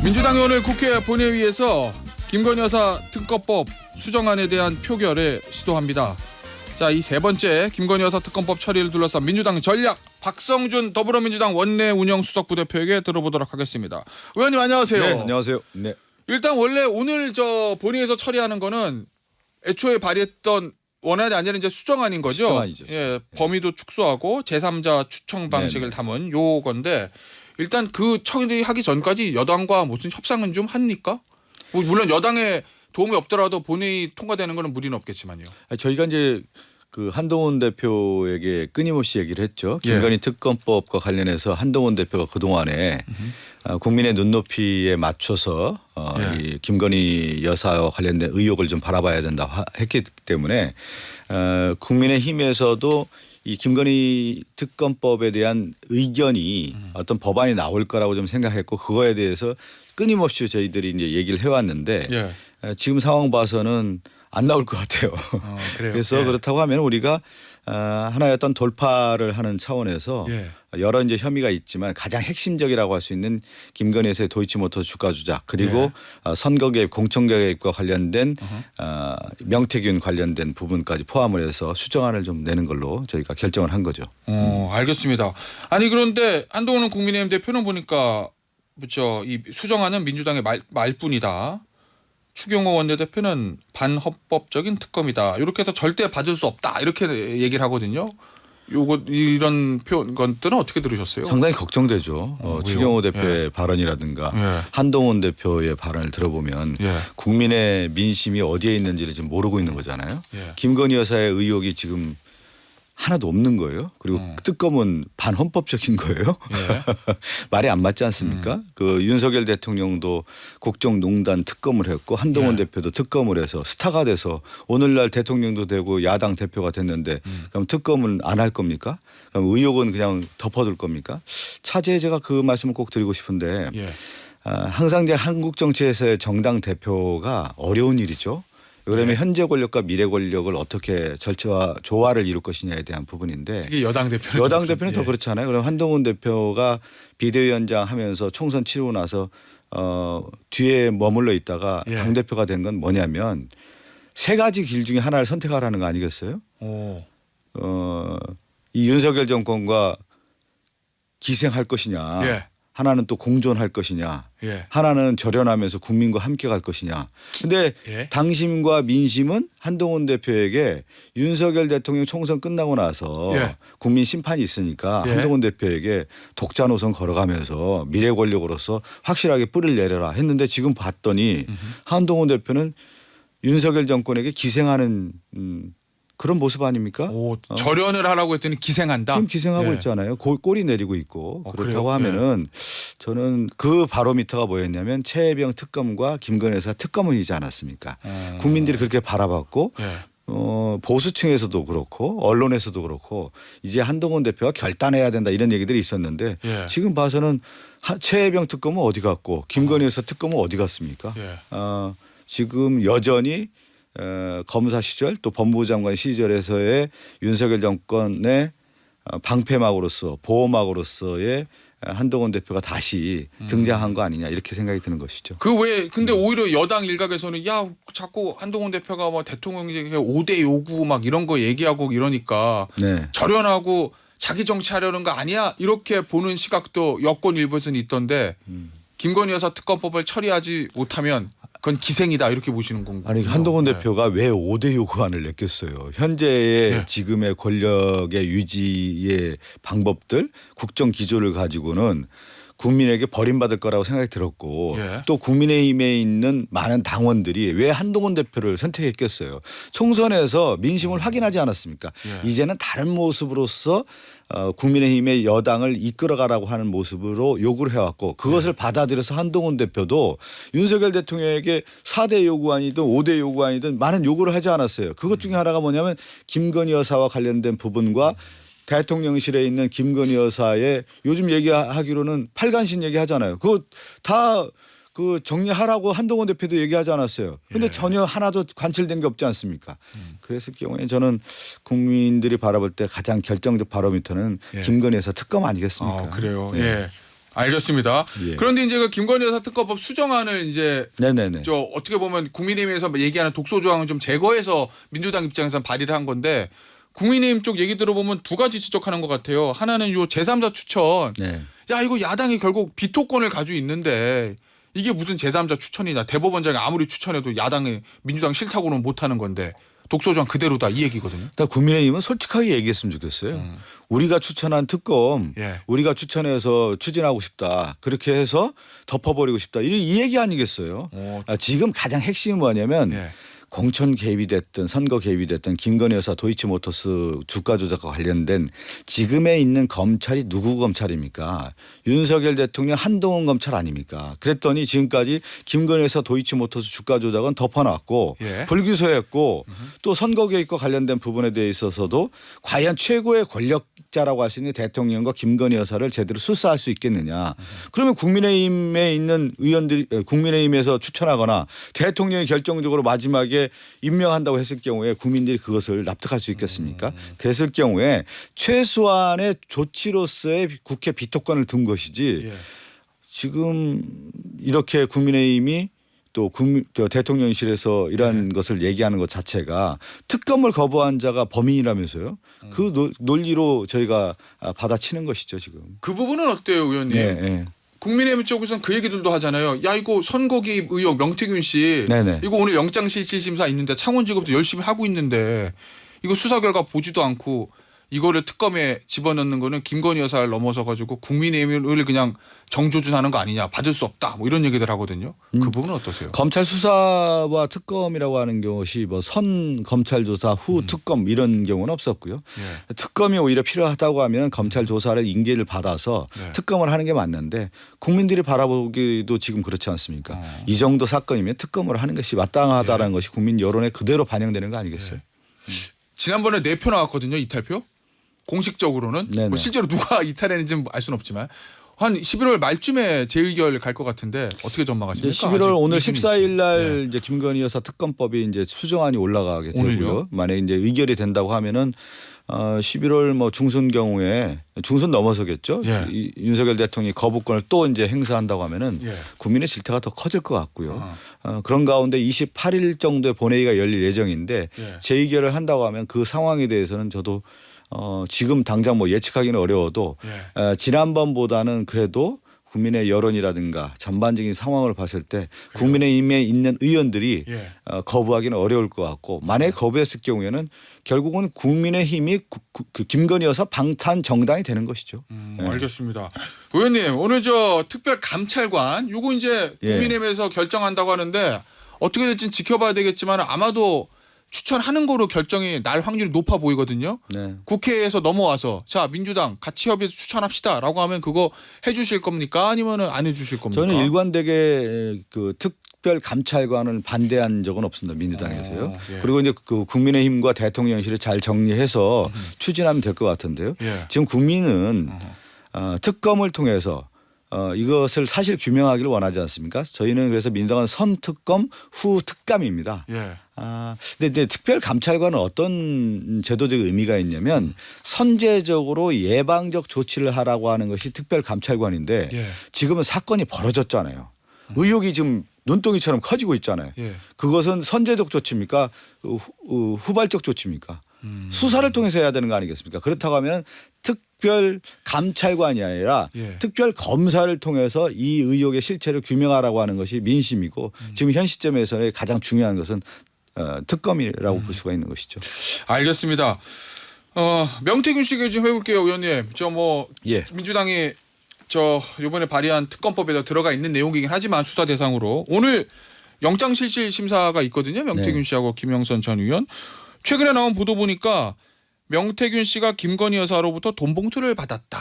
민주당이 오늘 국회 본회의에서 김건희 여사 특검법 수정안에 대한 표결에 시도합니다. 자, 이 세 번째 김건희 여사 특검법 처리를 둘러싼 민주당 전략 박성준 더불어민주당 원내 운영수석 부대표에게 들어보도록 하겠습니다. 의원님 안녕하세요. 네, 안녕하세요. 네. 일단 원래 오늘 저 본회의에서 처리하는 거는 애초에 발의했던 원안이 아니라 이제 수정안인 거죠. 수정안이죠. 예, 범위도 축소하고 제3자 추청 방식을 담은 요건데 일단 그 처리하기 전까지 여당과 무슨 협상은 좀 합니까? 뭐 물론 여당의 도움이 없더라도 본회의 통과되는 거는 무리는 없겠지만요. 저희가 이제 그 한동훈 대표에게 끊임없이 얘기를 했죠. 예. 김건희 특검법과 관련해서 한동훈 대표가 그동안에 국민의 눈높이에 맞춰서 예. 이 김건희 여사와 관련된 의혹을 좀 바라봐야 된다 했기 때문에 국민의힘에서도 이 김건희 특검법에 대한 의견이 어떤 법안이 나올 거라고 좀 생각했고 그거에 대해서 끊임없이 저희들이 이제 얘기를 해왔는데 예. 지금 상황 봐서는 안 나올 것 같아요. 그래요? 그래서 예. 그렇다고 하면 우리가 하나의 어떤 돌파를 하는 차원에서 예. 여러 이제 혐의가 있지만 가장 핵심적이라고 할 수 있는 김건희 여사의 도이치모터 주가 조작 그리고 선거 개입, 공천 개입과 관련된 명태균 관련된 부분까지 포함을 해서 수정안을 좀 내는 걸로 저희가 결정을 한 거죠. 알겠습니다. 아니 그런데 한동훈 국민의힘 대표는 보니까 그렇죠. 이 수정안은 민주당의 말뿐이다. 추경호 원내대표는 반헌법적인 특검이다. 이렇게 해서 절대 받을 수 없다. 이렇게 얘기를 하거든요. 요거 이런 표현 것들은 어떻게 들으셨어요? 상당히 걱정되죠. 추경호 대표의 예. 발언이라든가 예. 한동훈 대표의 발언을 들어보면 예. 국민의 민심이 어디에 있는지를 지금 모르고 있는 거잖아요. 예. 김건희 여사의 의혹이 지금 하나도 없는 거예요. 그리고 특검은 반헌법적인 거예요. 예. 말이 안 맞지 않습니까? 그 윤석열 대통령도 국정농단 특검을 했고 한동훈 예. 대표도 특검을 해서 스타가 돼서 오늘날 대통령도 되고 야당 대표가 됐는데 그럼 특검은 안 할 겁니까? 그럼 의혹은 그냥 덮어둘 겁니까? 차제에 제가 그 말씀을 꼭 드리고 싶은데 예. 항상 이제 한국 정치에서의 정당 대표가 어려운 일이죠. 그러면 현재 권력과 미래 권력을 어떻게 절차와 조화를 이룰 것이냐에 대한 부분인데 특히 여당 대표는 여당 대표는 더 그렇잖아요. 그럼 한동훈 대표가 비대위원장 하면서 총선 치르고 나서 뒤에 머물러 있다가 예. 당대표가 된 건 뭐냐면 세 가지 길 중에 하나를 선택하라는 거 아니겠어요? 오. 이 윤석열 정권과 기생할 것이냐 예. 하나는 또 공존할 것이냐 예. 하나는 절연하면서 국민과 함께 갈 것이냐. 근데 예. 당심과 민심은 한동훈 대표에게 윤석열 대통령 총선 끝나고 나서 예. 국민 심판이 있으니까 예. 한동훈 대표에게 독자 노선 걸어가면서 미래 권력으로서 확실하게 뿌리를 내려라 했는데 지금 봤더니 한동훈 대표는 윤석열 정권에게 기생하는 그런 모습 아닙니까? 오, 절연을 하라고 했더니 기생한다. 지금 기생하고 예. 있잖아요. 꼬리 내리고 있고 그렇다고 그래요? 하면은 저는 그 바로미터가 뭐였냐면 최혜병 특검과 김건희 여사 특검이지 않았습니까? 국민들이 그렇게 바라봤고 예. 보수층에서도 그렇고 언론에서도 그렇고 이제 한동훈 대표가 결단해야 된다 이런 얘기들이 있었는데 예. 지금 봐서는 최혜병 특검은 어디 갔고 김건희 여사 특검은 어디 갔습니까? 예. 지금 여전히 검사 시절 또 법무부 장관 시절에서의 윤석열 정권의 방패막으로서 보호막으로서의 한동훈 대표가 다시 등장한 거 아니냐 이렇게 생각이 드는 것이죠. 그 왜 근데 오히려 여당 일각에서는 야 자꾸 한동훈 대표가 뭐 대통령에게 5대 요구 막 이런 거 얘기하고 이러니까 네. 절연하고 자기 정치하려는 거 아니야 이렇게 보는 시각도 여권 일부에서는 있던데 김건희 여사 특검법을 처리하지 못하면 그건 기생이다 이렇게 보시는 건가요? 아니 한동훈 대표가 왜 5대 요구안을 냈겠어요. 현재의 네. 지금의 권력의 유지의 방법들 국정 기조를 가지고는 국민에게 버림받을 거라고 생각이 들었고 예. 또 국민의힘에 있는 많은 당원들이 왜 한동훈 대표를 선택했겠어요. 총선에서 민심을 확인하지 않았습니까? 예. 이제는 다른 모습으로서 국민의힘의 여당을 이끌어가라고 하는 모습으로 요구를 해왔고 그것을 받아들여서 한동훈 대표도 윤석열 대통령에게 4대 요구안이든 5대 요구안이든 많은 요구를 하지 않았어요. 그것 중에 하나가 뭐냐면 김건희 여사와 관련된 부분과 대통령실에 있는 김건희 여사의 요즘 얘기하기로는 팔간신 얘기하잖아요. 그거 다 그 정리하라고 한동훈 대표도 얘기하지 않았어요. 그런데 예. 전혀 하나도 관철된 게 없지 않습니까? 그랬을 경우에 저는 국민들이 바라볼 때 가장 결정적 바로미터는 예. 김건희 여사 특검 아니겠습니까? 그래요. 네. 예. 알겠습니다. 예. 그런데 이제 그 김건희 여사 특검법 수정안을 이제 네네네. 저 어떻게 보면 국민의힘에서 얘기하는 독소 조항을 좀 제거해서 민주당 입장에서 발의를 한 건데 국민의힘 쪽 얘기 들어보면 두 가지 지적하는 것 같아요. 하나는 요 제3자 추천. 네. 야 이거 야당이 결국 비토권을 가지고 있는데 이게 무슨 제3자 추천이냐. 대법원장이 아무리 추천해도 야당이 민주당 싫다고는 못하는 건데 독소 조항 그대로다 이 얘기거든요. 일단 국민의힘은 솔직하게 얘기했으면 좋겠어요. 우리가 추천한 특검, 예. 우리가 추천해서 추진하고 싶다. 그렇게 해서 덮어버리고 싶다. 이 얘기 아니겠어요. 지금 가장 핵심이 뭐냐면 예. 공천 개입이 됐든 선거 개입이 됐든 김건희 여사 도이치모터스 주가 조작과 관련된 지금에 있는 검찰이 누구 검찰입니까? 윤석열 대통령 한동훈 검찰 아닙니까? 그랬더니 지금까지 김건희 여사 도이치모터스 주가 조작은 덮어놨고 예. 불기소했고 또 선거 개입과 관련된 부분에 대해 있어서도 과연 최고의 권력자라고 할 수 있는 대통령과 김건희 여사를 제대로 수사할 수 있겠느냐. 그러면 국민의힘에 있는 의원들이 국민의힘에서 추천하거나 대통령이 결정적으로 마지막에 임명한다고 했을 경우에 국민들이 그것을 납득할 수 있겠습니까? 그랬을 경우에 최소한의 조치로서의 국회 비토권을 둔 것이지 예. 지금 이렇게 국민의힘이 또 대통령실에서 이러한 것을 얘기하는 것 자체가 특검을 거부한 자가 범인이라면서요. 그 논리로 저희가 받아치는 것이죠 지금. 그 부분은 어때요 의원님? 네, 네. 국민의힘 쪽에서는 그 얘기들도 하잖아요. 야 이거 선거 개입 의혹 명태균 씨 네네. 이거 오늘 영장실질심사 있는데 창원지검도 열심히 하고 있는데 이거 수사 결과 보지도 않고 이거를 특검에 집어넣는 거는 김건희 여사를 넘어서 가지고 국민의힘을 그냥 정조준하는 거 아니냐 받을 수 없다 뭐 이런 얘기들 하거든요. 그 부분은 어떠세요? 검찰 수사와 특검이라고 하는 것이 뭐 선 검찰 조사 후 특검 이런 경우는 없었고요. 예. 특검이 오히려 필요하다고 하면 검찰 조사를 인계를 받아서 네. 특검을 하는 게 맞는데 국민들이 바라보기도 지금 그렇지 않습니까? 이 정도 사건이면 특검을 하는 것이 마땅하다는 것이 국민 여론에 그대로 반영되는 거 아니겠어요? 지난번에 4표 나왔거든요. 이탈표. 공식적으로는 네네. 뭐 실제로 누가 이탈했는지는 알 수는 없지만 한 11월 말쯤에 재의결 갈 것 같은데 어떻게 전망하십니까? 이제 11월 오늘 아직 14일 날 네. 이제 김건희 여사 특검법이 이제 수정안이 올라가게 오늘요? 되고요. 만약에 이제 의결이 된다고 하면은 11월 뭐 중순 경우에 중순 넘어서겠죠. 예. 이 윤석열 대통령이 거부권을 또 이제 행사한다고 하면은 예. 국민의 질타가 더 커질 것 같고요. 그런 가운데 28일 정도에 본회의가 열릴 예정인데 예. 재의결을 한다고 하면 그 상황에 대해서는 저도 지금 당장 뭐 예측하기는 어려워도 예. 지난번보다는 그래도 국민의 여론이라든가 전반적인 상황을 봤을 때 국민의힘에 있는 의원들이 예. 거부하기는 어려울 것 같고 만약에 거부했을 경우에는 결국은 국민의힘이 그 김건희 여사 방탄 정당이 되는 것이죠. 알겠습니다. 의원님 오늘 저 특별 감찰관 요거 이제 예. 국민의힘에서 결정한다고 하는데 어떻게 될지 지켜봐야 되겠지만 아마도 추천하는 거로 결정이 날 확률이 높아 보이거든요. 네. 국회에서 넘어와서 자 민주당 같이 협의해서 추천합시다라고 하면 그거 해주실 겁니까? 아니면은 안 해주실 겁니까? 저는 일관되게 그 특별 감찰관을 반대한 적은 없습니다. 민주당에서요. 예. 그리고 이제 그 국민의힘과 대통령실을 잘 정리해서 추진하면 될 것 같은데요. 예. 지금 국민은 특검을 통해서 이것을 사실 규명하기를 원하지 않습니까? 저희는 그래서 민주당은 선특검 후 특감입니다. 예. 근데 특별 감찰관은 어떤 제도적 의미가 있냐면 선제적으로 예방적 조치를 하라고 하는 것이 특별 감찰관인데 예. 지금은 사건이 벌어졌잖아요. 의혹이 지금 눈덩이처럼 커지고 있잖아요. 예. 그것은 선제적 조치입니까? 후발적 조치입니까? 수사를 통해서 해야 되는 거 아니겠습니까? 그렇다고 하면 특별 감찰관이 아니라 예. 특별 검사를 통해서 이 의혹의 실체를 규명하라고 하는 것이 민심이고 지금 현 시점에서의 가장 중요한 것은 특검이라고 볼 수가 있는 것이죠. 알겠습니다. 명태균 씨 얘기 좀 해볼게요, 의원님. 저 뭐 예. 민주당이 저 이번에 발의한 특검법에 들어가 있는 내용이긴 하지만 수사 대상으로 오늘 영장실질심사가 있거든요. 명태균 네. 씨하고 김영선 전 의원. 최근에 나온 보도 보니까 명태균 씨가 김건희 여사로부터 돈 봉투를 받았다.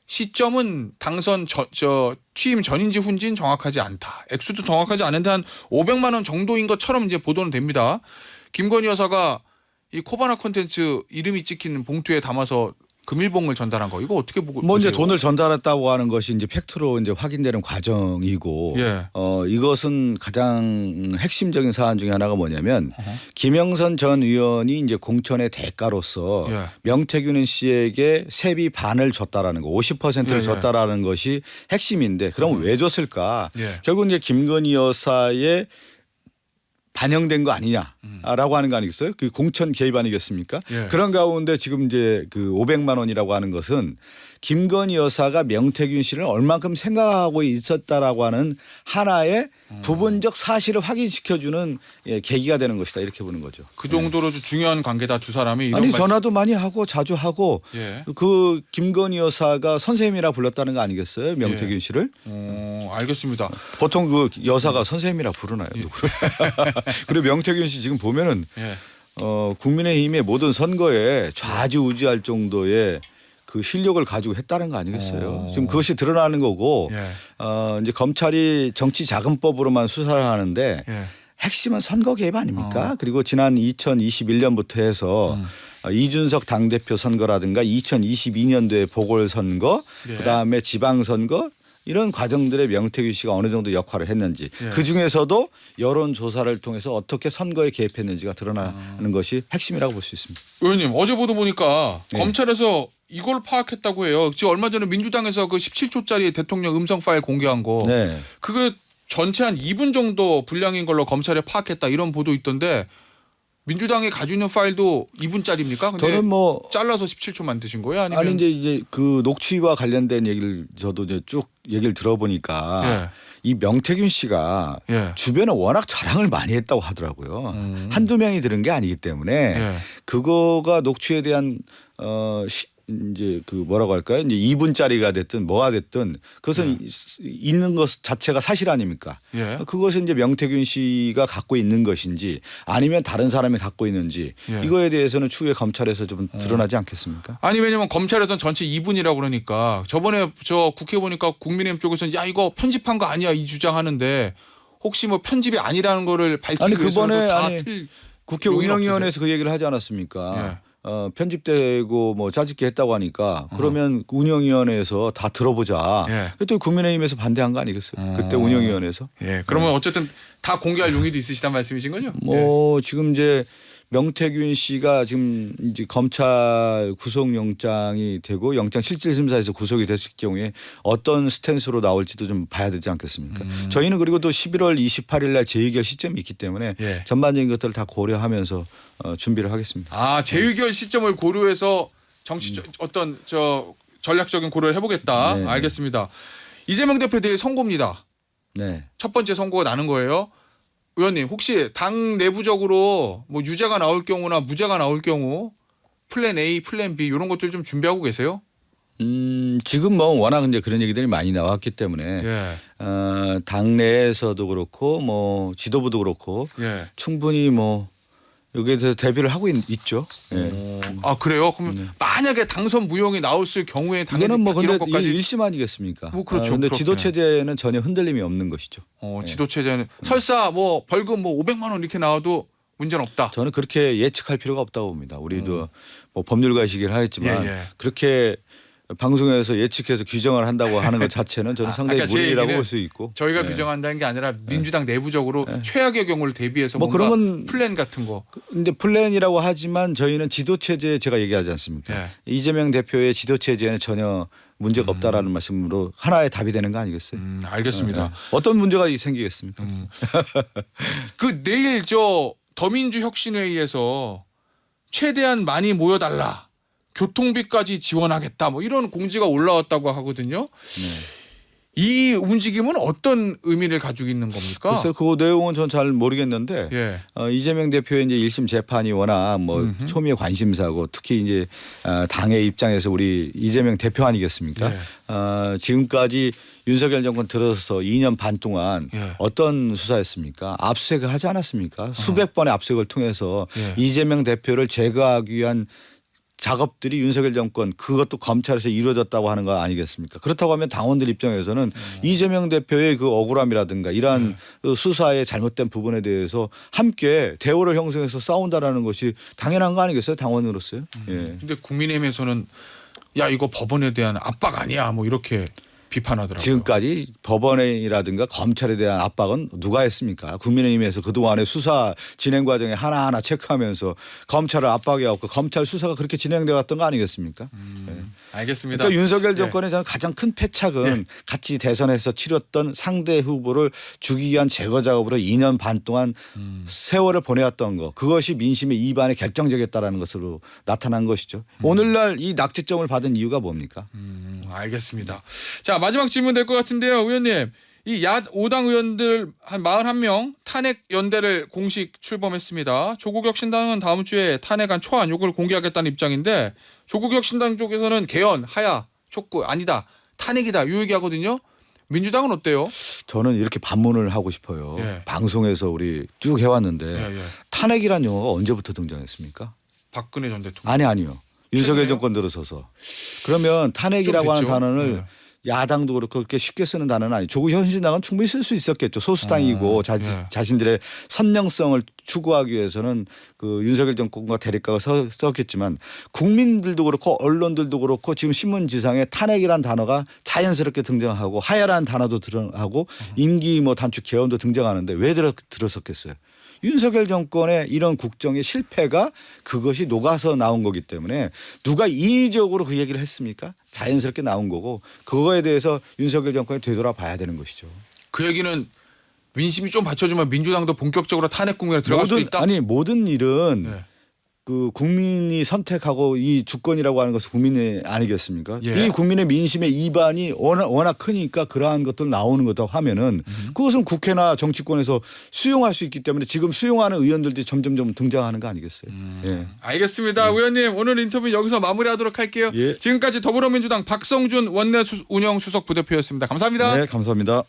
시점은 당선 취임 전인지 후인지는 정확하지 않다. 액수도 정확하지 않은데 한 500만 원 정도인 것처럼 이제 보도는 됩니다. 김건희 여사가 이 코바나 콘텐츠 이름이 찍힌 봉투에 담아서 금일봉을 전달한 거 이거 어떻게 보고 뭐 이제 보세요? 돈을 전달했다고 하는 것이 이제 팩트로 이제 확인되는 과정이고 예. 이것은 가장 핵심적인 사안 중에 하나가 뭐냐면 어허. 김영선 전 의원이 이제 공천의 대가로서 예. 명태균 씨에게 세비 반을 줬다라는 거, 50%를 예, 예. 줬다라는 것이 핵심인데 그럼 왜 줬을까? 예. 결국 이제 김건희 여사의 반영된 거 아니냐라고 하는 거 아니겠어요? 그 공천 개입 아니겠습니까? 예. 그런 가운데 지금 이제 그 500만 원이라고 하는 것은 김건희 여사가 명태균 씨를 얼만큼 생각하고 있었다라고 하는 하나의 부분적 사실을 확인시켜주는 계기가 되는 것이다 이렇게 보는 거죠. 그 정도로 중요한 관계다 두 사람이 이런 아니 말씀- 전화도 많이 하고 자주 하고 예. 그 김건희 여사가 선생님이라 불렀다는 거 아니겠어요? 명태균 예. 씨를 알겠습니다. 보통 그 여사가 선생님이라 부르나요? 누구를? 그리고 명태균 씨 지금 보면은 예. 국민의힘의 모든 선거에 좌지우지할 정도의 그 실력을 가지고 했다는 거 아니겠어요? 지금 그것이 드러나는 거고 예. 이제 검찰이 정치자금법으로만 수사를 하는데 예. 핵심은 선거 개입 아닙니까? 그리고 지난 2021년부터 해서 이준석 당대표 선거라든가 2022년도에 보궐선거 예. 그다음에 지방선거 이런 과정들의 명태균 씨가 어느 정도 역할을 했는지 예. 그중에서도 여론조사를 통해서 어떻게 선거에 개입했는지가 드러나는 것이 핵심이라고 볼 수 있습니다. 의원님 어제 보도 보니까 네. 검찰에서 이걸 파악했다고 해요. 지금 얼마 전에 민주당에서 그 17초짜리 대통령 음성 파일 공개한 거 네. 그거 전체 한 2분 정도 분량인 걸로 검찰에 파악했다 이런 보도 있던데 민주당이 가지고 있는 파일도 2분짜리입니까? 근데 저는 뭐 잘라서 17초 만드신 거예요? 아니면 아니 이제 그 녹취와 관련된 얘기를 저도 이제 쭉 얘기를 들어보니까 예. 이 명태균 씨가 예. 주변에 워낙 자랑을 많이 했다고 하더라고요. 한두 명이 들은 게 아니기 때문에 예. 그거가 녹취에 대한 이제 그 뭐라고 할까요? 이제 2분짜리가 됐든 뭐가 됐든 그것은 있는 것 자체가 사실 아닙니까? 예. 그것은 이제 명태균 씨가 갖고 있는 것인지 아니면 다른 사람이 갖고 있는지 예. 이거에 대해서는 추후에 검찰에서 좀 드러나지 않겠습니까? 아니 왜냐면 검찰에서는 전체 2분이라고 그러니까 저번에 저 국회 보니까 국민의힘 쪽에서는 야 이거 편집한 거 아니야 이 주장하는데 혹시 뭐 편집이 아니라는 거를 밝히기 아니, 위해서도 그번에 다 아니, 틀 국회 용의가 운영위원회에서 그 얘기를 하지 않았습니까? 예. 편집되고 뭐 짜집기 했다고 하니까 그러면 운영위원회에서 다 들어보자. 예. 그때 국민의힘에서 반대한 거 아니겠어요? 그때 운영위원회에서. 예. 그러면 어쨌든 다 공개할 용의도 있으시단 말씀이신 거죠? 뭐 지금 이제 명태균 씨가 지금 이제 검찰 구속영장이 되고 영장실질심사에서 구속이 됐을 경우에 어떤 스탠스로 나올지도 좀 봐야 되지 않겠습니까? 저희는 그리고 또 11월 28일 날 재의결 시점이 있기 때문에 예. 전반적인 것들을 다 고려하면서 준비를 하겠습니다. 아 재의결 시점을 고려해서 정치 어떤 저 전략적인 고려를 해보겠다. 네. 알겠습니다. 이재명 대표 대회 선고입니다. 네. 첫 번째 선고가 나는 거예요. 의원님 혹시 당 내부적으로 뭐 유죄가 나올 경우나 무죄가 나올 경우 플랜 A, 플랜 B 이런 것들 좀 준비하고 계세요? 지금 뭐 워낙 이제 그런 얘기들이 많이 나왔기 때문에 예. 당내에서도 그렇고 뭐 지도부도 그렇고 예. 충분히 뭐 여기에 대해서 대비를 하고 있죠. 예. 아 그래요? 그러면 만약에 당선 무용이 나왔을 경우에 당연히 이거는 뭐 근데 이런 것까지 일심 아니겠습니까? 뭐 그렇죠. 근데 그렇게. 지도 체제는 전혀 흔들림이 없는 것이죠. 지도 체제는 설사 뭐 벌금 뭐 500만 원 이렇게 나와도 문제는 없다. 저는 그렇게 예측할 필요가 없다고 봅니다. 우리도 뭐 법률가 시기를 하였지만 예, 예. 그렇게 방송에서 예측해서 규정을 한다고 하는 것 자체는 저는 상당히 그러니까 제 무리라고 얘기는 볼 수 있고. 저희가 예. 규정한다는 게 아니라 민주당 내부적으로 최악의 경우를 대비해서 뭐 뭔가 그런 건 플랜 같은 거. 근데 플랜이라고 하지만 저희는 지도 체제 제가 얘기하지 않습니까? 예. 이재명 대표의 지도 체제에는 전혀 문제가 없다라는 말씀으로 하나의 답이 되는 거 아니겠어요? 알겠습니다. 어떤 문제가 생기겠습니까? 그 내일 저 더민주 혁신회의에서 최대한 많이 모여달라. 교통비까지 지원하겠다. 뭐 이런 공지가 올라왔다고 하거든요. 이 움직임은 어떤 의미를 가지고 있는 겁니까? 글쎄요, 그 내용은 전 잘 모르겠는데 예. 이재명 대표의 이제 1심 재판이 워낙 뭐 초미의 관심사고 특히 이제 당의 입장에서 우리 이재명 대표 아니겠습니까? 예. 지금까지 윤석열 정권 들어서 2년 반 동안 예. 어떤 수사였습니까? 압수수색을 하지 않았습니까? 수백 번의 압수수색을 통해서 예. 이재명 대표를 제거하기 위한 작업들이 윤석열 정권 그것도 검찰에서 이루어졌다고 하는 거 아니겠습니까? 그렇다고 하면 당원들 입장에서는 이재명 대표의 그 억울함이라든가 이러한 그 수사의 잘못된 부분에 대해서 함께 대우를 형성해서 싸운다라는 것이 당연한 거 아니겠어요? 당원으로서요. 예. 근데 국민의힘에서는 야 이거 법원에 대한 압박 아니야 뭐 이렇게 비판하더라고요. 지금까지 법원이라든가 검찰에 대한 압박은 누가 했습니까? 국민의힘에서 그동안의 수사 진행 과정에 하나하나 체크하면서 검찰을 압박해왔고 검찰 수사가 그렇게 진행돼 왔던 거 아니겠습니까? 네. 알겠습니다. 그러니까 윤석열 예. 정권의 저는 가장 큰 패착은 같이 대선에서 치렀던 상대 후보를 죽이기 위한 제거 작업으로 2년 반 동안 세월을 보내왔던 거. 그것이 민심의 이반에 결정적이었다라는 것으로 나타난 것이죠. 오늘날 이 낙제점을 받은 이유가 뭡니까? 알겠습니다. 자 마지막 질문 될 것 같은데요. 의원님. 이 야 5당 의원들 한 41명 탄핵 연대를 공식 출범했습니다. 조국혁 신당은 다음 주에 탄핵안 초안 요걸 공개하겠다는 입장인데 조국혁 신당 쪽에서는 개헌, 하야, 촉구 아니다. 탄핵이다. 요 얘기하거든요. 민주당은 어때요? 저는 이렇게 반문을 하고 싶어요. 예. 방송에서 우리 쭉 해왔는데 예, 예. 탄핵이란 용어가 언제부터 등장했습니까? 박근혜 전 대통령. 아니요. 윤석열 최근에요? 정권 들어서서. 그러면 탄핵이라고 좀 하는 됐죠. 단어를 네. 야당도 그렇고 그렇게 쉽게 쓰는 단어는 아니에요. 조국 현 신당은 충분히 쓸 수 있었겠죠. 소수당이고 예. 자신들의 선명성을 추구하기 위해서는 그 윤석열 정권과 대립각을 썼겠지만 국민들도 그렇고 언론들도 그렇고 지금 신문지상에 탄핵이라는 단어가 자연스럽게 등장하고 하야라는 단어도 등장하고 임기 뭐 단축 개헌도 등장하는데 왜 들었었겠어요. 윤석열 정권의 이런 국정의 실패가 그것이 녹아서 나온 거기 때문에 누가 인위적으로 그 얘기를 했습니까? 자연스럽게 나온 거고 그거에 대해서 윤석열 정권이 되돌아봐야 되는 것이죠. 그 얘기는 민심이 좀 받쳐주면 민주당도 본격적으로 탄핵 국면에 들어갈 수도 있다. 모든 일은 네. 그 국민이 선택하고 이 주권이라고 하는 것은 국민이 아니겠습니까? 예. 이 국민의 민심의 이반이 워낙 크니까 그러한 것들 나오는 거다 하면은 그것은 국회나 정치권에서 수용할 수 있기 때문에 지금 수용하는 의원들이 점점 등장하는 거 아니겠어요? 예. 알겠습니다. 의원님 오늘 인터뷰 여기서 마무리하도록 할게요. 예. 지금까지 더불어민주당 박성준 원내 운영 수석 부대표였습니다. 감사합니다. 네, 감사합니다.